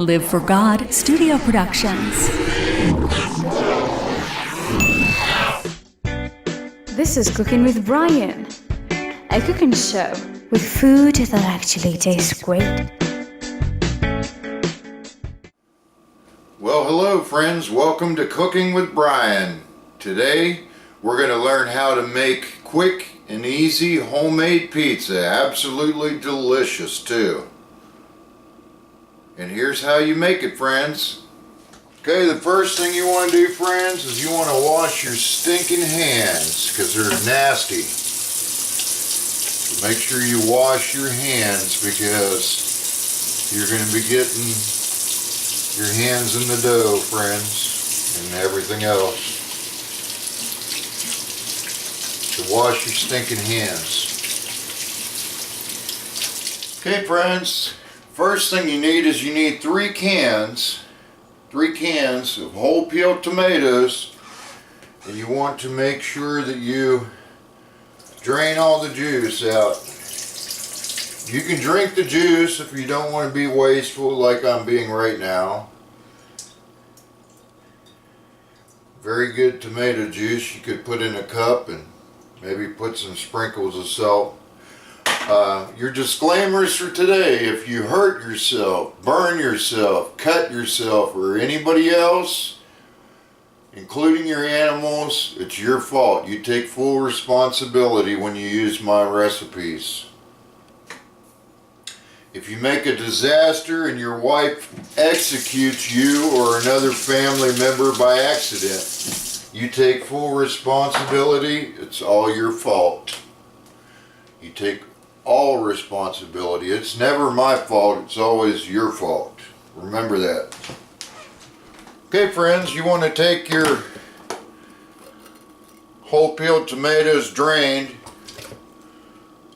Live for God Studio Productions. This is Cooking with Brian, a cooking show with food that actually tastes great. Well, hello friends, welcome to Cooking with Brian. Today we're going to learn how to make quick and easy homemade pizza. Absolutely delicious too. And here's how you make it, friends. Okay, the first thing you want to do, friends, is you want to wash your stinking hands because they're nasty. So make sure you wash your hands because you're going to be getting your hands in the dough, friends, and everything else. So wash your stinking hands. Okay, friends, first thing you need is you need 3 cans of whole peeled tomatoes, and you want to make sure that you drain all the juice out. You can drink the juice if you don't want to be wasteful like I'm being right now. Very good tomato juice you could put in a cup and maybe put some sprinkles of salt. Your disclaimers for today: if you hurt yourself, burn yourself, cut yourself, or anybody else, including your animals, it's your fault. You take full responsibility when you use my recipes. If you make a disaster and your wife executes you or another family member by accident, you take full responsibility. It's all your fault. You take all responsibility. It's never my fault, it's always your fault. Remember that. Okay, friends, you want to take your whole peeled tomatoes drained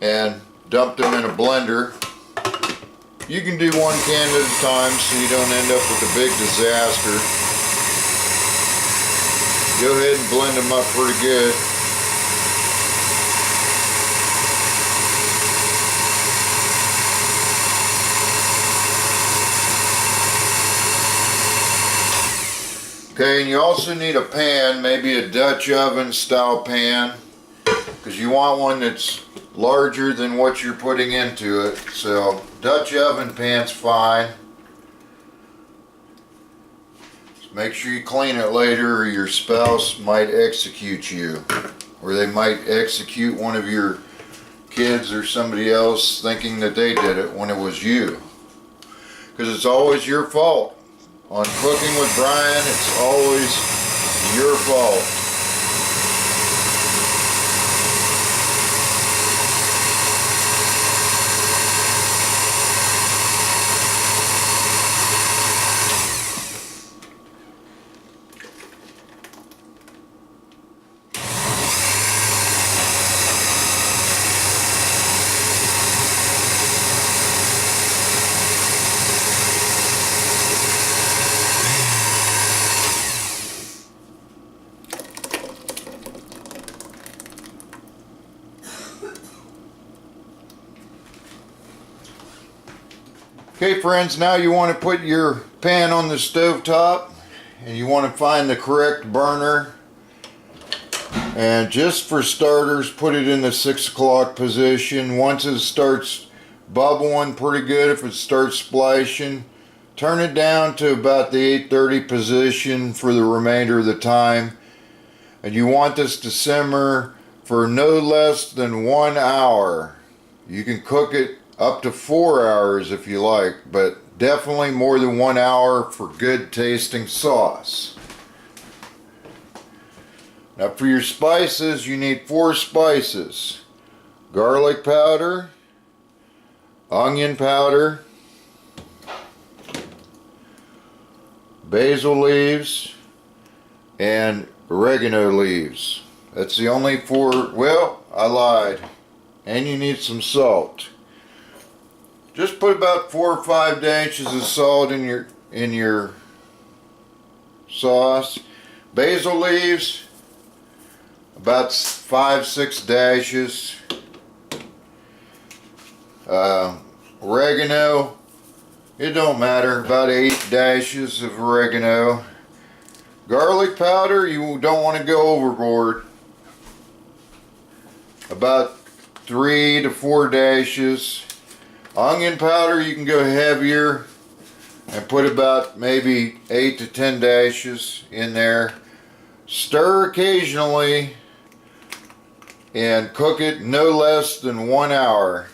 and dump them in a blender. You can do 1 can at a time so you don't end up with a big disaster. Go ahead and blend them up pretty good. Okay, and you also need a pan, maybe a Dutch oven style pan, because you want one that's larger than what you're putting into it. So Dutch oven pan's fine. Just make sure you clean it later or your spouse might execute you, or they might execute one of your kids or somebody else thinking that they did it when it was you, because it's always your fault. On Cooking with Brian, it's always your fault. Okay, friends, now you want to put your pan on the stove top, and you want to find the correct burner. And just for starters, put it in the 6 o'clock position. Once it starts bubbling pretty good, if it starts splashing, turn it down to about the 8:30 position for the remainder of the time. And you want this to simmer for no less than 1 hour. You can cook it up to 4 hours if you like, but definitely more than 1 hour for good tasting sauce. Now for your spices, you need 4 spices: garlic powder, onion powder, basil leaves, and oregano leaves. That's the only 4. Well, I lied. And you need some salt. Just put about 4 or 5 dashes of salt in your sauce. Basil leaves, about 5-6 dashes. Oregano, It don't matter, about 8 dashes of oregano. Garlic powder, you don't want to go overboard. About 3 to 4 dashes. Onion powder, you can go heavier and put about maybe 8 to 10 dashes in there. Stir occasionally and cook it no less than 1 hour.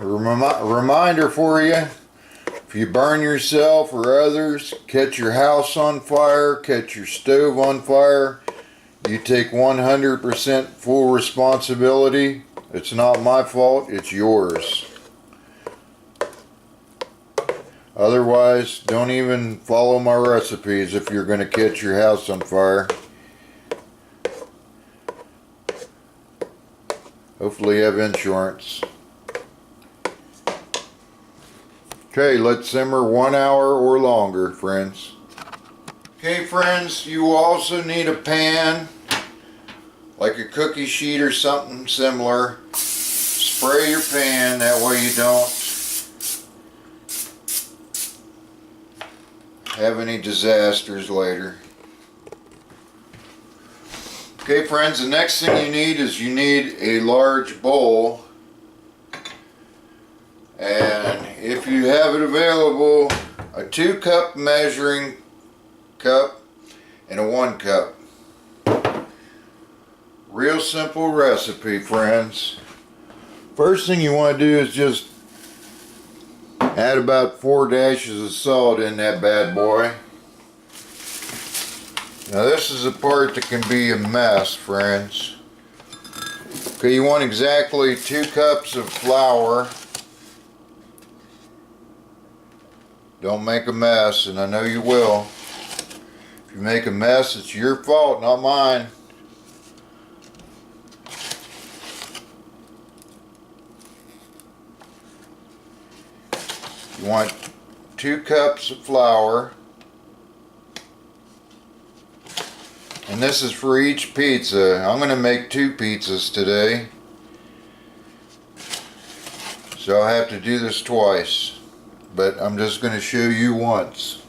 A reminder for you, if you burn yourself or others, catch your house on fire, catch your stove on fire, you take 100% full responsibility. It's not my fault, it's yours. Otherwise, don't even follow my recipes if you're going to catch your house on fire. Hopefully you have insurance. Okay, let's simmer 1 hour or longer, friends. Okay, friends, you also need a pan, like a cookie sheet or something similar. Spray your pan, that way you don't have any disasters later. Okay, friends, the next thing you need is you need a large bowl. And if you have it available, a 2-cup measuring cup and a 1 cup. Real simple recipe, friends. First thing you want to do is just add about 4 dashes of salt in that bad boy. Now this is the part that can be a mess, friends. Okay, you want exactly 2 cups of flour. Don't make a mess, and I know you will. If you make a mess, it's your fault, not mine. You want 2 cups of flour. And this is for each pizza. I'm going to make 2 pizzas today. So I have to do this twice. But I'm just going to show you once.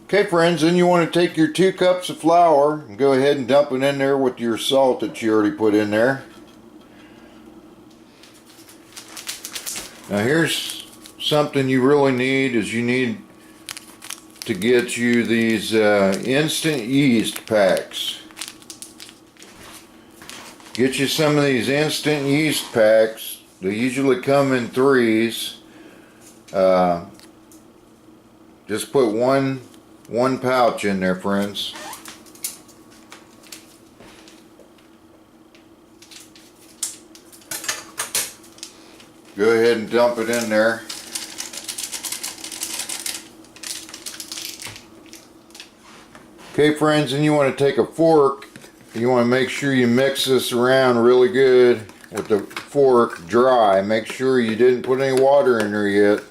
Okay, friends, then you want to take your 2 cups of flour and go ahead and dump it in there with your salt that you already put in there. Now here's something you really need, is you need to get you these instant yeast packs. Get you some of these instant yeast packs. They usually come in 3s. Just put one pouch in there, friends. Go ahead and dump it in there. Okay, friends, and you want to take a fork. You want to make sure you mix this around really good with the fork dry. Make sure you didn't put any water in there yet.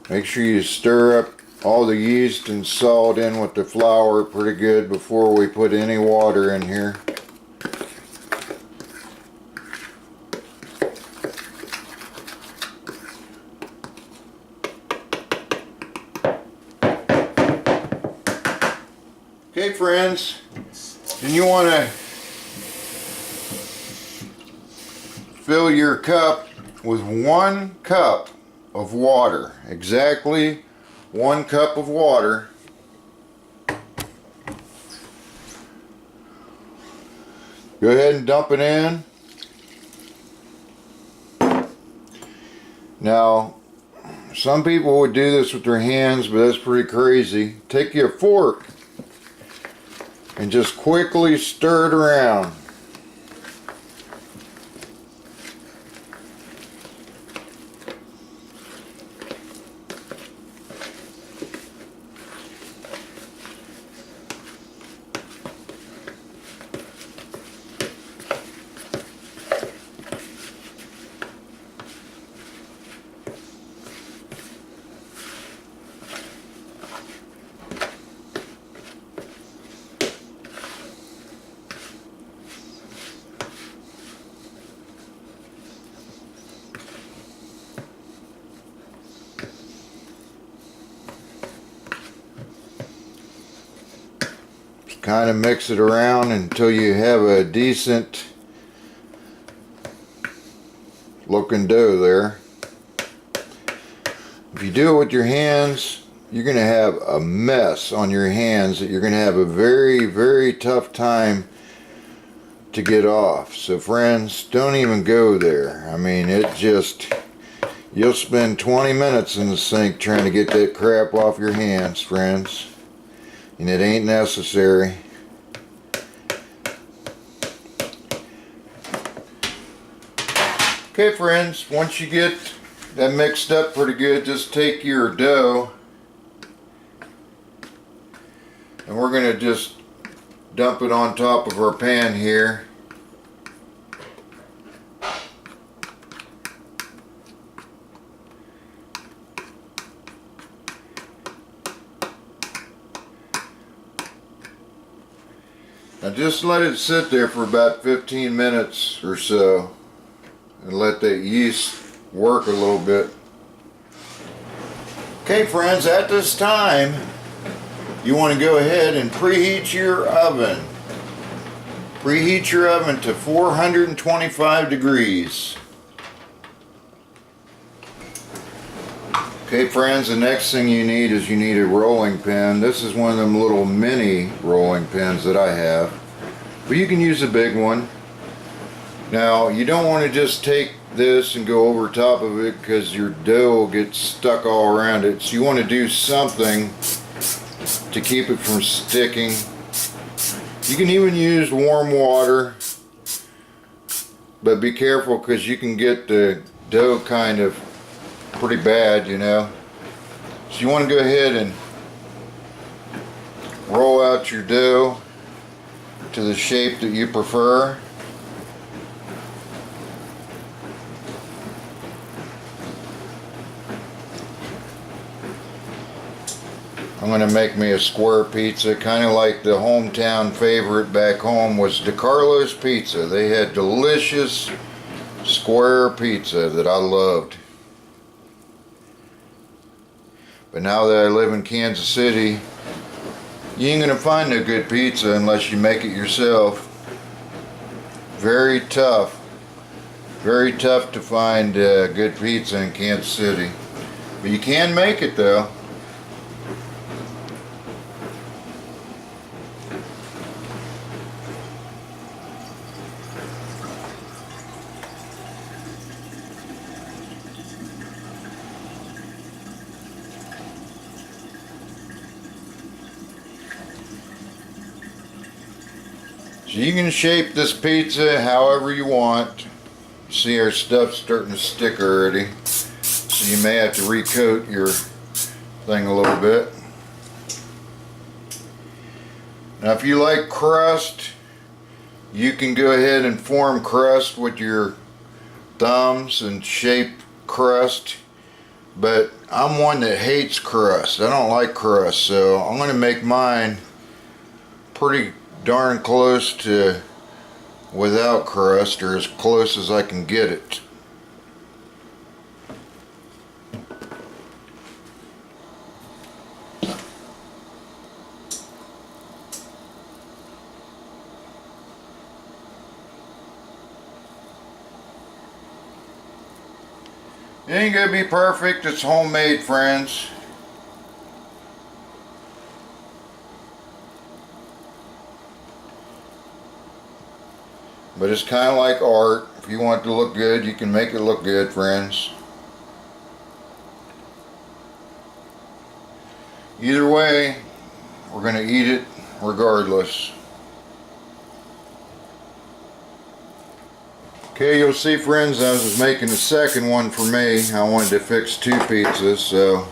Make sure you stir up all the yeast and salt in with the flour pretty good before we put any water in here. Okay, friends, then you want to fill your cup with 1 cup of water. Exactly 1 cup of water. Go ahead and dump it in. Now, some people would do this with their hands, but that's pretty crazy. Take your fork and just quickly stir it around. kind of mix it around until you have a decent looking dough there. If you do it with your hands, you're going to have a mess on your hands that you're going to have a very, very tough time to get off. So friends, don't even go there. I mean, it just, you'll spend 20 minutes in the sink trying to get that crap off your hands, friends. And it ain't necessary. Okay friends, once you get that mixed up pretty good, just take your dough and we're going to just dump it on top of our pan here. Now just let it sit there for about 15 minutes or so and let that yeast work a little bit. Okay friends, at this time you want to go ahead and preheat your oven. Preheat your oven to 425 degrees. Okay friends, the next thing you need is you need a rolling pin. This is one of them little mini rolling pins that I have, but you can use a big one. Now you don't want to just take this and go over top of it because your dough gets stuck all around it. So you want to do something to keep it from sticking. You can even use warm water, but be careful because you can get the dough kind of pretty bad, you know. So you want to go ahead and roll out your dough to the shape that you prefer. I'm going to make me a square pizza, kind of like the hometown favorite back home was DiCarlos Pizza. They had delicious square pizza that I loved. But now that I live in Kansas City, you ain't going to find no good pizza unless you make it yourself. Very tough to find good pizza in Kansas City. But you can make it though. So you can shape this pizza however you want. See, our stuff's starting to stick already. So you may have to recoat your thing a little bit. Now if you like crust, you can go ahead and form crust with your thumbs and shape crust. But I'm one that hates crust. I don't like crust, so I'm going to make mine pretty darn close to without crust, or as close as I can get it. It ain't gonna be perfect, it's homemade, friends. But it's kind of like art. If you want it to look good, you can make it look good, friends. Either way, we're going to eat it regardless. Okay, you'll see, friends, I was making the second one for me. I wanted to fix two pizzas, so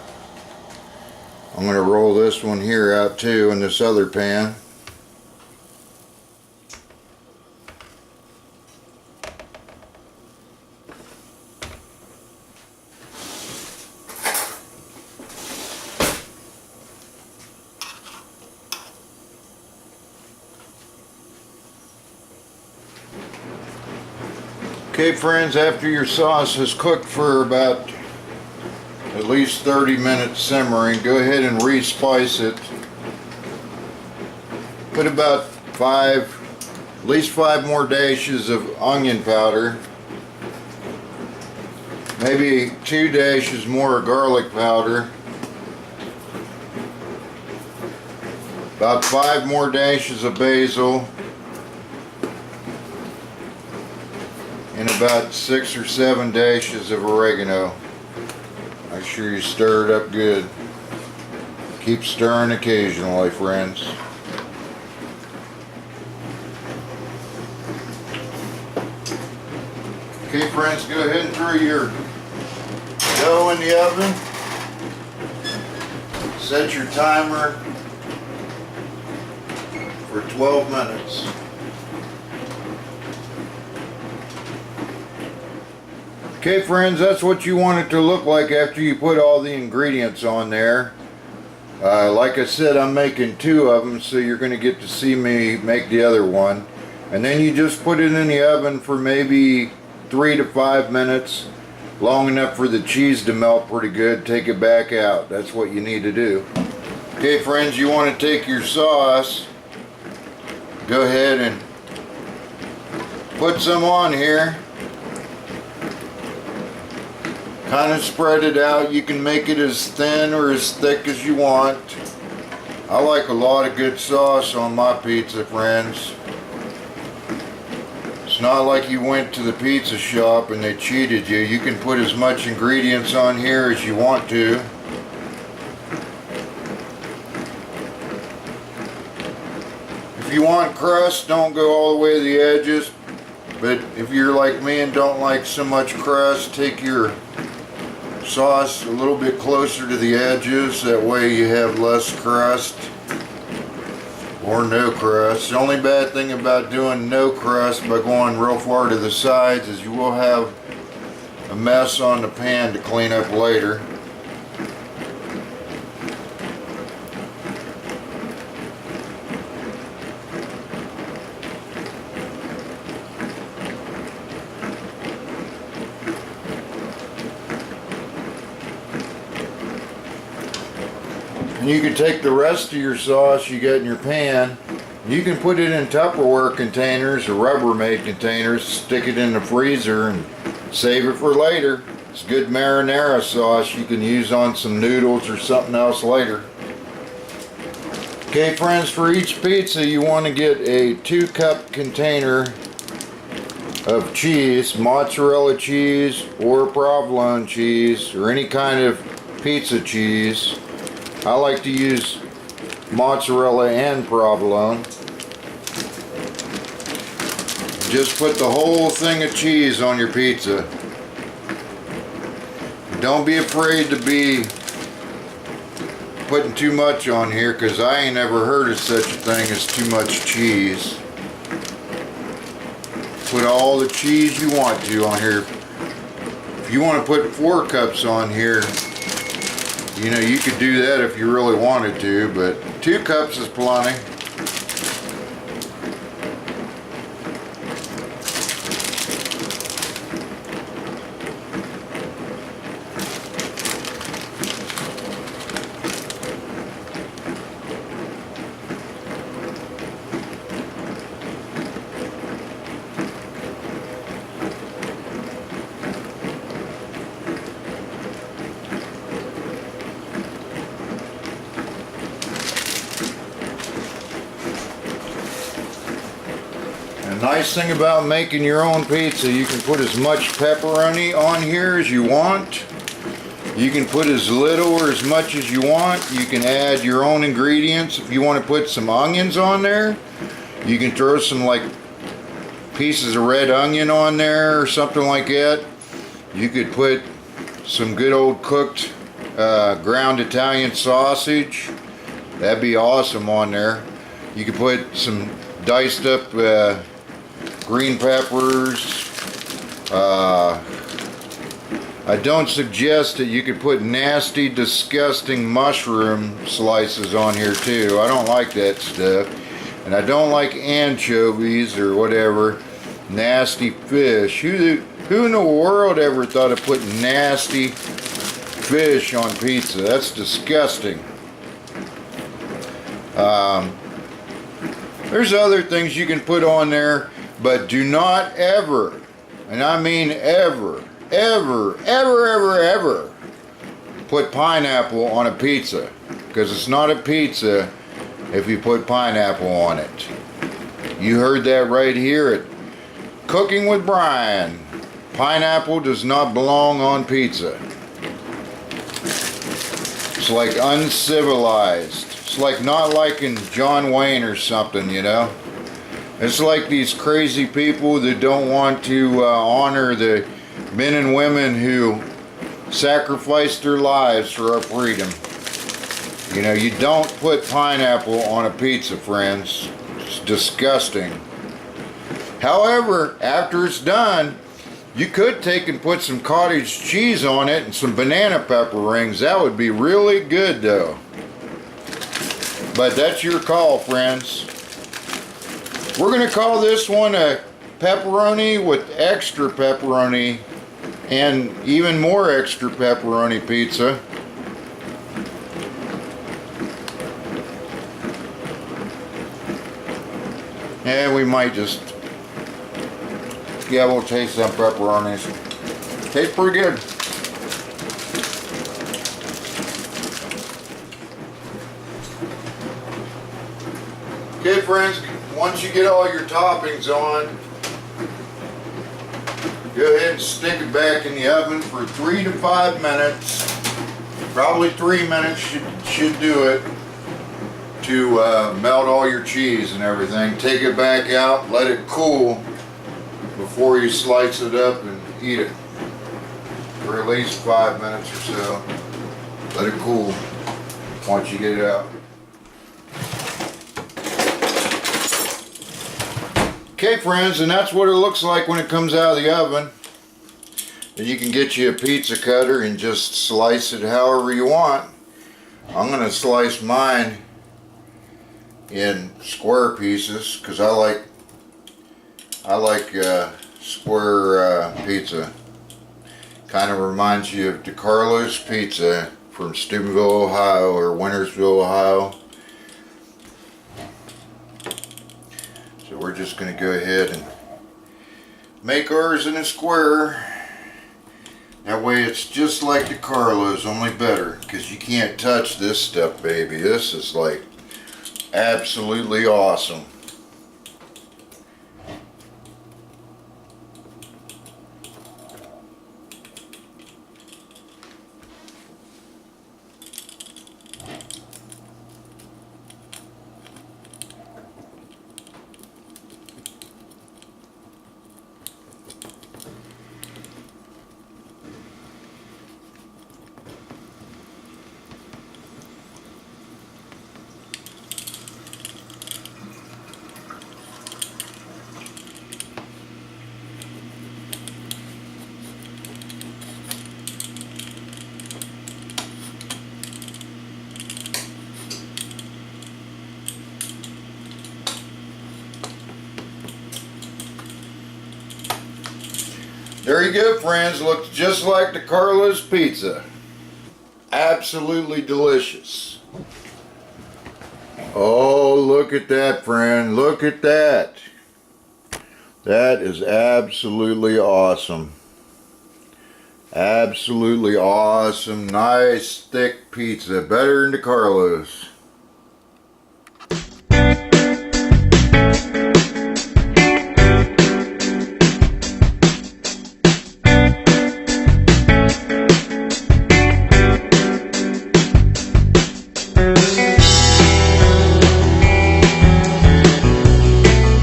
I'm going to roll this one here out too in this other pan. Okay friends, after your sauce has cooked for about at least 30 minutes simmering, go ahead and re-spice it. put about at least 5 more dashes of onion powder. Maybe 2 dashes more of garlic powder. About 5 more dashes of basil. And about 6 or 7 dashes of oregano. Make sure you stir it up good. Keep stirring occasionally, friends. Okay, friends, go ahead and throw your dough in the oven. Set your timer for 12 minutes. Okay, friends, that's what you want it to look like after you put all the ingredients on there. Like I said, I'm making 2 of them, so you're going to get to see me make the other one. And then you just put it in the oven for maybe 3 to 5 minutes, long enough for the cheese to melt pretty good. Take it back out. That's what you need to do. Okay, friends, you want to take your sauce, go ahead and put some on here. Kind of spread it out. You can make it as thin or as thick as you want. I like a lot of good sauce on my pizza, friends. It's not like you went to the pizza shop and they cheated you. You can put as much ingredients on here as you want to. If you want crust, don't go all the way to the edges. But if you're like me and don't like so much crust, take your sauce a little bit closer to the edges. That way you have less crust or no crust. The only bad thing about doing no crust by going real far to the sides is you will have a mess on the pan to clean up later. And you can take the rest of your sauce you got in your pan, you can put it in Tupperware containers or Rubbermaid containers, stick it in the freezer and save it for later. It's good marinara sauce you can use on some noodles or something else later. Okay, friends, for each pizza you want to get a 2-cup container of cheese, mozzarella cheese or provolone cheese or any kind of pizza cheese. I like to use mozzarella and provolone. Just put the whole thing of cheese on your pizza. Don't be afraid to be putting too much on here, because I ain't ever heard of such a thing as too much cheese. Put all the cheese you want to on here. If you want to put 4 cups on here, you know, you could do that if you really wanted to, but 2 cups is plenty. The nice thing about making your own pizza, you can put as much pepperoni on here as you want. You can put as little or as much as you want. You can add your own ingredients. If you want to put some onions on there, you can throw some like pieces of red onion on there or something like that. You could put some good old cooked ground Italian sausage. That'd be awesome on there. You could put some diced up green peppers. I don't suggest that you could put nasty, disgusting mushroom slices on here too. I don't like that stuff. And I don't like anchovies or whatever. Nasty fish. Who in the world ever thought of putting nasty fish on pizza? That's disgusting. There's other things you can put on there, but do not ever, and I mean ever, ever put pineapple on a pizza, because it's not a pizza if you put pineapple on it. You heard that right here at Cooking with Brian. Pineapple does not belong on pizza. It's like uncivilized. It's like not liking John Wayne or something, you know. It's like these crazy people that don't want to honor the men and women who sacrificed their lives for our freedom. You know, you don't put pineapple on a pizza, friends. It's disgusting. However, after it's done, you could take and put some cottage cheese on it and some banana pepper rings. That would be really good though. But that's your call, friends. We're going to call this one a pepperoni with extra pepperoni and even more extra pepperoni pizza. And we might just, yeah, we'll taste some pepperonis. Tastes pretty good. Okay, friends, once you get all your toppings on, go ahead and stick it back in the oven for 3 to 5 minutes. Probably 3 minutes should do it to melt all your cheese and everything. Take it back out, let it cool before you slice it up and eat it for at least 5 minutes or so. Let it cool once you get it out. Okay, friends, and that's what it looks like when it comes out of the oven. And you can get you a pizza cutter and just slice it however you want. I'm going to slice mine in square pieces because I like square pizza. Kind of reminds you of DiCarlos Pizza from Steubenville, Ohio, or Wintersville, Ohio. So we're just going to go ahead and make ours in a square. That way it's just like DiCarlos, only better, because you can't touch this stuff, baby. This is like absolutely awesome. There you go, friends. Looks just like DiCarlos Pizza. Absolutely delicious. Oh, look at that, friend. Look at that. That is absolutely awesome. Absolutely awesome. Nice, thick pizza. Better than DiCarlos.